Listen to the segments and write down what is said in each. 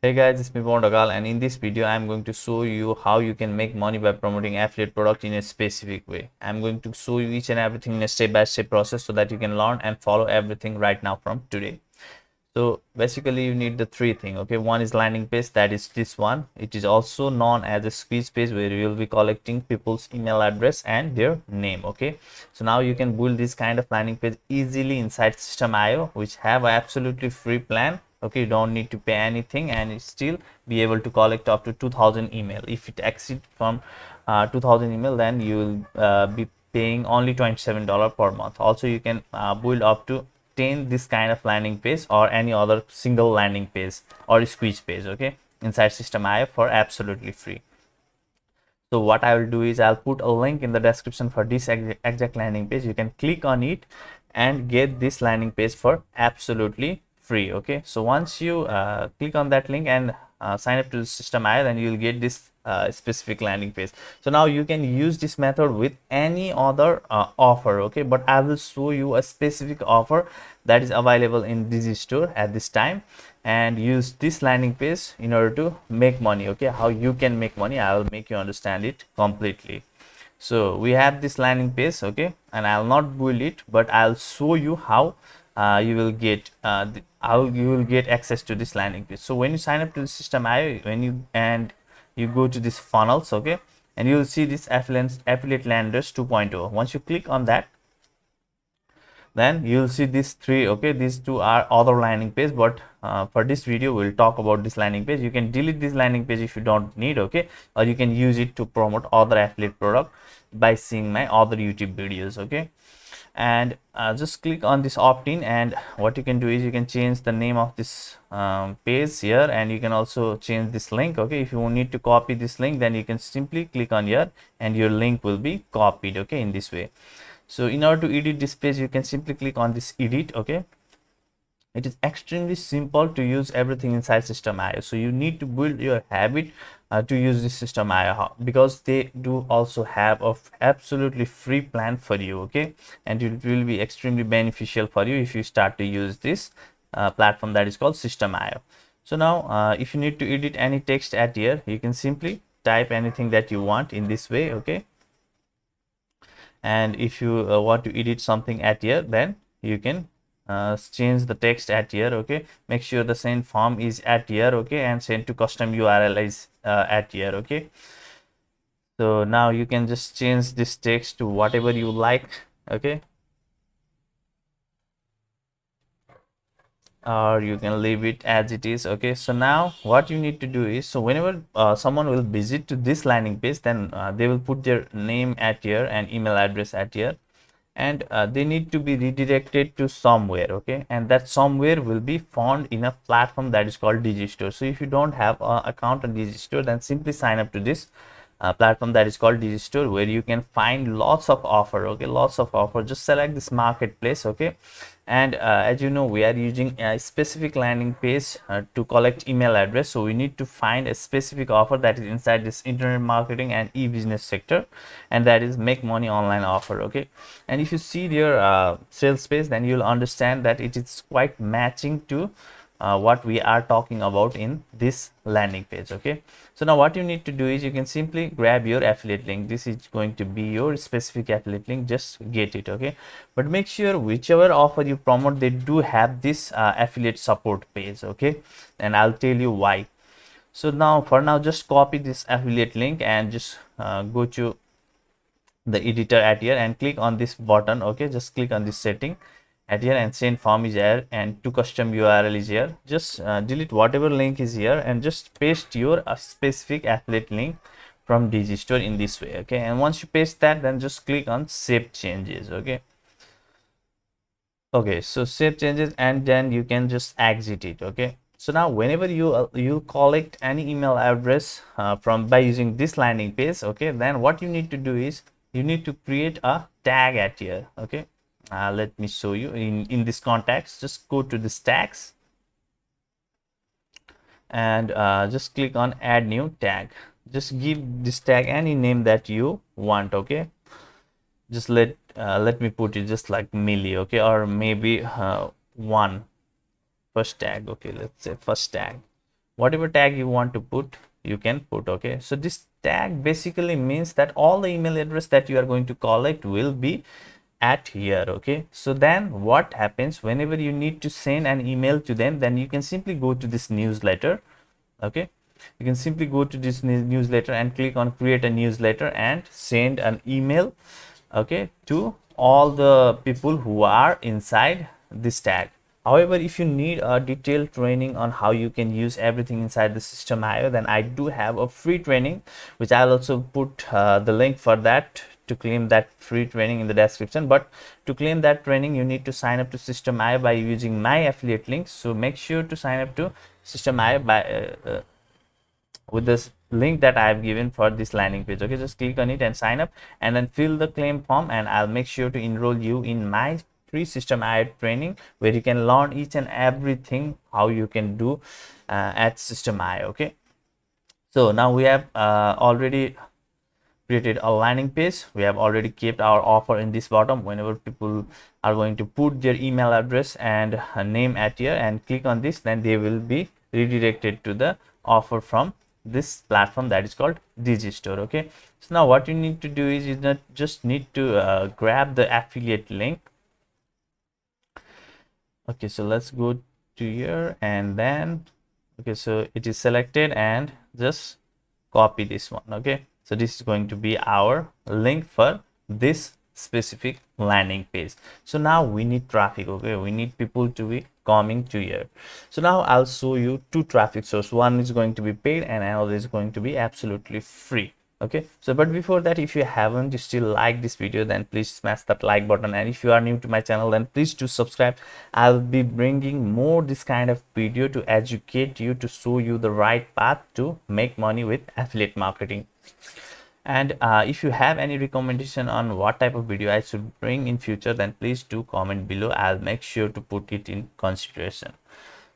Hey guys, it's me Popunder, and in this video I'm going to show you how you can make money by promoting affiliate product in a specific way. I'm going to show you each and everything in a step-by-step process so that you can learn and follow everything right now from today. So basically you need the three things. Okay, one is landing page, that is this one. It is also known as a squeeze page, where you will be collecting people's email address and their name. Okay, so now you can build this kind of landing page easily inside System.io, which have an absolutely free plan. Okay, you don't need to pay anything and you still be able to collect up to 2000 email. If it exceeds from 2000 email, then you will be paying only $27 per month. Also you can build up to 10 this kind of landing page or any other single landing page or squeeze page, okay, inside System.io for absolutely free. So what I will do is I'll put a link in the description for this exact landing page. You can click on it and get this landing page for absolutely free. Okay, so once you click on that link and sign up to the System.io, then you will get this specific landing page. So now you can use this method with any other offer. Okay, but I will show you a specific offer that is available in Digistore at this time, and use this landing page in order to make money. Okay, how you can make money, I will make you understand it completely. So we have this landing page, okay, and I'll not build it, but I'll show you how you will get access to this landing page. So when you sign up to the System.io, you go to this funnels, okay, and you will see this affiliate landers 2.0. Once you click on that, then you'll see these three. Okay, these two are other landing page, but for this video we'll talk about this landing page. You can delete this landing page if you don't need, okay, or you can use it to promote other affiliate product by seeing my other YouTube videos. Okay, and just click on this opt-in, and what you can do is you can change the name of this page here, and you can also change this link. Okay, if you need to copy this link, then you can simply click on here and your link will be copied, okay, in this way. So in order to edit this page, you can simply click on this edit. Okay, it is extremely simple to use everything inside System.io. So you need to build your habit to use this System.io, because they do also have a absolutely free plan for you. Okay, and it will be extremely beneficial for you if you start to use this platform that is called System.io. So now if you need to edit any text at here, you can simply type anything that you want in this way. Okay, and if you want to edit something at here, then you can change the text at here. Okay, make sure the send form is at here. Okay, and send to custom URL is at here. Okay, so now you can just change this text to whatever you like. Okay, or you can leave it as it is. Okay, so now what you need to do is, so whenever someone will visit to this landing page, then they will put their name at here and email address at here, and they need to be redirected to somewhere. Okay, and that somewhere will be found in a platform that is called Digistore. So if you don't have an account on Digistore, then simply sign up to this platform that is called Digistore, where you can find lots of offer. Okay, lots of offer. Just select this marketplace. Okay, and as you know, we are using a specific landing page to collect email address, so we need to find a specific offer that is inside this internet marketing and e-business sector, and that is make money online offer. Okay, and if you see their sales page, then you'll understand that it is quite matching to what we are talking about in this landing page. Okay, so now what you need to do is you can simply grab your affiliate link. This is going to be your specific affiliate link, just get it. Okay, but make sure whichever offer you promote, they do have this affiliate support page. Okay, and I'll tell you why. So now for now, just copy this affiliate link and just go to the editor at here and click on this button. Okay, just click on this setting at here, and send form is here and to custom URL is here. Just delete whatever link is here and just paste your specific affiliate link from Digistore in this way. Okay, and once you paste that, then just click on save changes. Okay, so save changes, and then you can just exit it. Okay, so now whenever you collect any email address from by using this landing page, okay, then what you need to do is you need to create a tag at here. Okay, let me show you in this context. Just go to this tags and just click on add new tag. Just give this tag any name that you want. Okay, just let me put it just like Millie. Okay, or maybe one first tag. Okay, let's say first tag. whatever tag you want to put, you can put. Okay, so this tag basically means that all the email address that you are going to collect will be at here. Okay, so then what happens whenever you need to send an email to them, then you can simply go to this newsletter. Okay, you can simply go to this newsletter and click on create a newsletter and send an email, okay, to all the people who are inside this tag. However, if you need a detailed training on how you can use everything inside the system IO, then I do have a free training, which I'll also put the link for that to claim that free training in the description. But to claim that training, you need to sign up to System IO by using my affiliate link. So make sure to sign up to System IO by with this link that I have given for this landing page. Okay, just click on it and sign up, and then fill the claim form, and I'll make sure to enroll you in my free system IO training, where you can learn each and everything how you can do at system IO. Okay, so now we have already created a landing page. We have already kept our offer in this bottom. Whenever people are going to put their email address and name at here and click on this, then they will be redirected to the offer from this platform that is called Digistore. Okay, so now what you need to do is you just need to grab the affiliate link. Okay, so let's go to here, and then okay, so it is selected, and just copy this one. Okay, so this is going to be our link for this specific landing page. So now we need traffic. Okay, we need people to be coming to here. So now I'll show you two traffic sources. One is going to be paid and another is going to be absolutely free. Okay, so but before that, if you haven't still liked this video, then please smash that like button, and if you are new to my channel, then please do subscribe. I'll be bringing more this kind of video to educate you, to show you the right path to make money with affiliate marketing. And if you have any recommendation on what type of video I should bring in future, then please do comment below. I'll make sure to put it in consideration.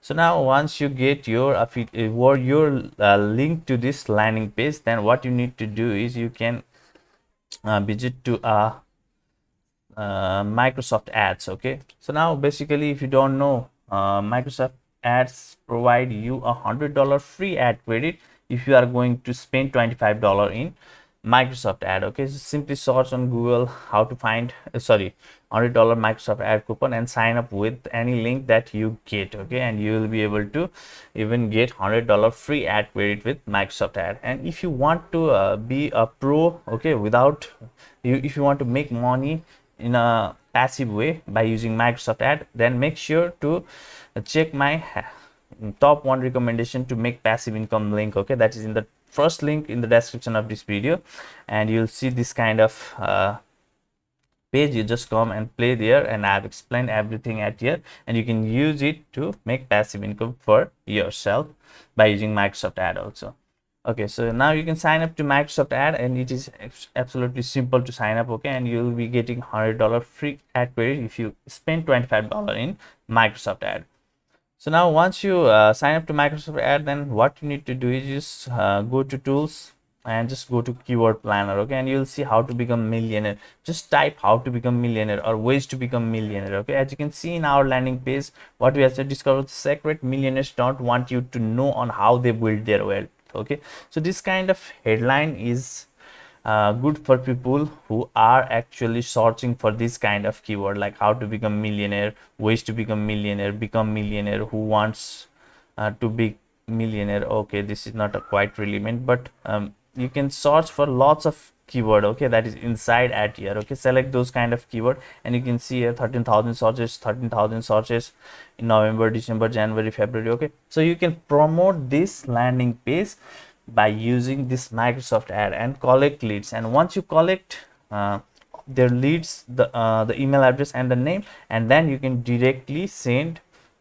So now once you get your link to this landing page, then what you need to do is you can visit to Microsoft Ads. Okay, so now basically, if you don't know, Microsoft Ads provide you $100 free ad credit if you are going to spend $25 in Microsoft Ad. Okay, so simply search on Google how to find $100 Microsoft Ad coupon and sign up with any link that you get. Okay, and you will be able to even get $100 free ad credit with Microsoft Ad. And if you want to be a pro, okay, if you want to make money in a passive way by using Microsoft Ad, then make sure to check my top 1 recommendation to make passive income link. Okay, that is in the first link in the description of this video, and you'll see this kind of page. You just come and play there, and I've explained everything at here, and you can use it to make passive income for yourself by using Microsoft Ad also. Okay, so now you can sign up to Microsoft Ad, and it is absolutely simple to sign up. Okay, and you'll be getting $100 free ad credit if you spend $25 in Microsoft Ad. So now once you sign up to Microsoft Ad, then what you need to do is just go to tools and just go to keyword planner. Okay, and you'll see how to become millionaire. Just type how to become millionaire or ways to become millionaire. Okay, as you can see in our landing page, what we have to discover the secret millionaires don't want you to know on how they build their wealth. Okay, so this kind of headline is good for people who are actually searching for this kind of keyword, like how to become millionaire, ways to become millionaire, who wants to be millionaire. Okay, this is not a quite relevant, but you can search for lots of keyword. Okay, that is inside at here. Okay, select those kind of keyword, and you can see here 13,000 searches in November, December, January, February. Okay, so you can promote this landing page by using this Microsoft Ad and collect leads. And once you collect their leads, the email address and the name, and then you can directly send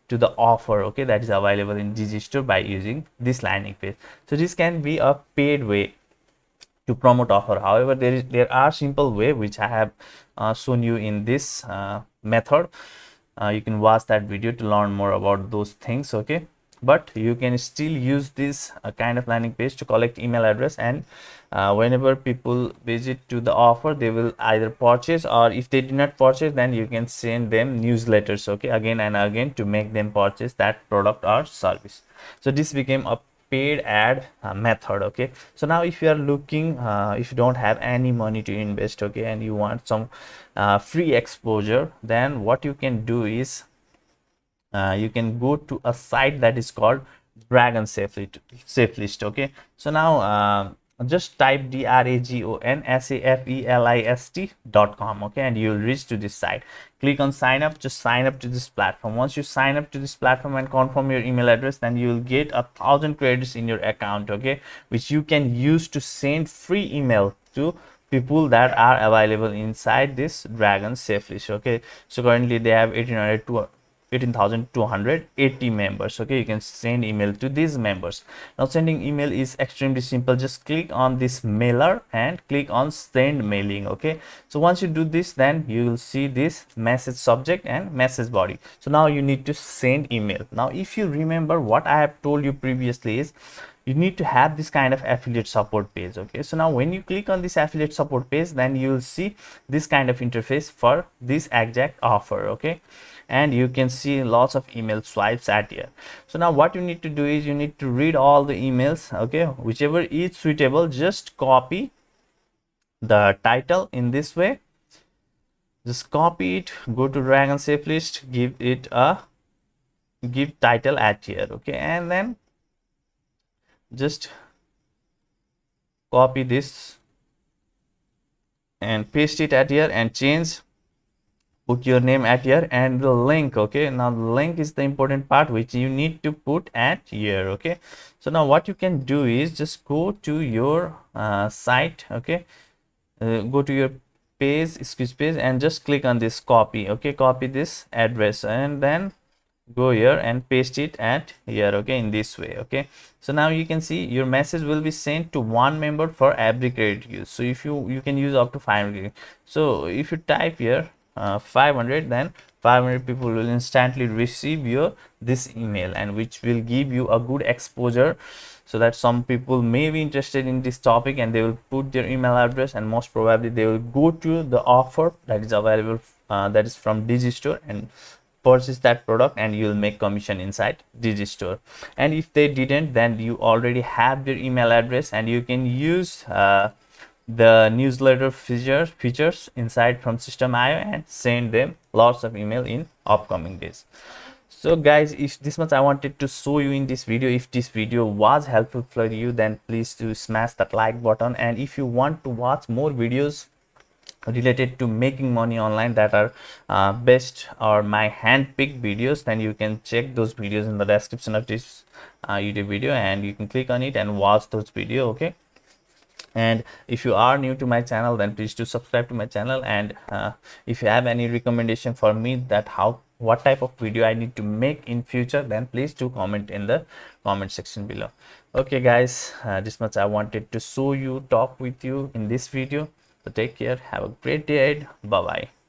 to the offer. Okay, that is available in Digistore by using this landing page. So this can be a paid way to promote offer. However, there are simple way which I have shown you in this method. You can watch that video to learn more about those things. Okay, but you can still use this kind of landing page to collect email address, and whenever people visit to the offer, they will either purchase, or if they do not purchase, then you can send them newsletters, okay, again and again, to make them purchase that product or service. So this became a paid ad method. Okay, so now if you are looking, if you don't have any money to invest, okay, and you want some free exposure, then what you can do is you can go to a site that is called Dragon Safe List. Okay, so now just type dragonsafelist.com, okay, and you'll reach to this site. Click on sign up. Just sign up to this platform. Once you sign up to this platform and confirm your email address, then you will get 1,000 credits in your account, okay, which you can use to send free email to people that are available inside this Dragon Safe List. Okay, so currently they have 18,280 members. Okay, you can send email to these members. Now sending email is extremely simple. Just click on this mailer and click on send mailing. Okay, so once you do this, then you will see this message subject and message body. So now you need to send email. Now if you remember what I have told you previously is you need to have this kind of affiliate support page. Okay, so now when you click on this affiliate support page, then you will see this kind of interface for this exact offer. Okay, and you can see lots of email swipes at here. So now what you need to do is you need to read all the emails. Okay, whichever is suitable, just copy the title in this way. Just copy it, go to Dragon Safe List, give it a title at here. Okay, and then just copy this and paste it at here and change, put your name at here and the link. Okay, now the link is the important part which you need to put at here. Okay, so now what you can do is just go to your site. Okay, go to your page, excuse page, and just click on this copy. Okay, copy this address and then go here and paste it at here. Okay, in this way. Okay, so now you can see your message will be sent to one member for every credit use. So if you can use up to 500. So if you type here 500, then 500 people will instantly receive your this email, and which will give you a good exposure, so that some people may be interested in this topic and they will put their email address, and most probably they will go to the offer that is available, that is from Digistore, and purchase that product, and you'll make commission inside Digistore. And if they didn't, then you already have their email address, and you can use the newsletter features inside from System.io and send them lots of email in upcoming days. So guys, if this much I wanted to show you in this video. If this video was helpful for you, then please do smash that like button. And if you want to watch more videos related to making money online that are best or my hand-picked videos, then you can check those videos in the description of this YouTube video, and you can click on it and watch those videos. Okay, and if you are new to my channel, then please do subscribe to my channel. And if you have any recommendation for me that what type of video I need to make in future, then please do comment in the comment section below. Okay guys, this much I wanted to show you, talk with you in this video. So take care, have a great day ahead. Bye bye.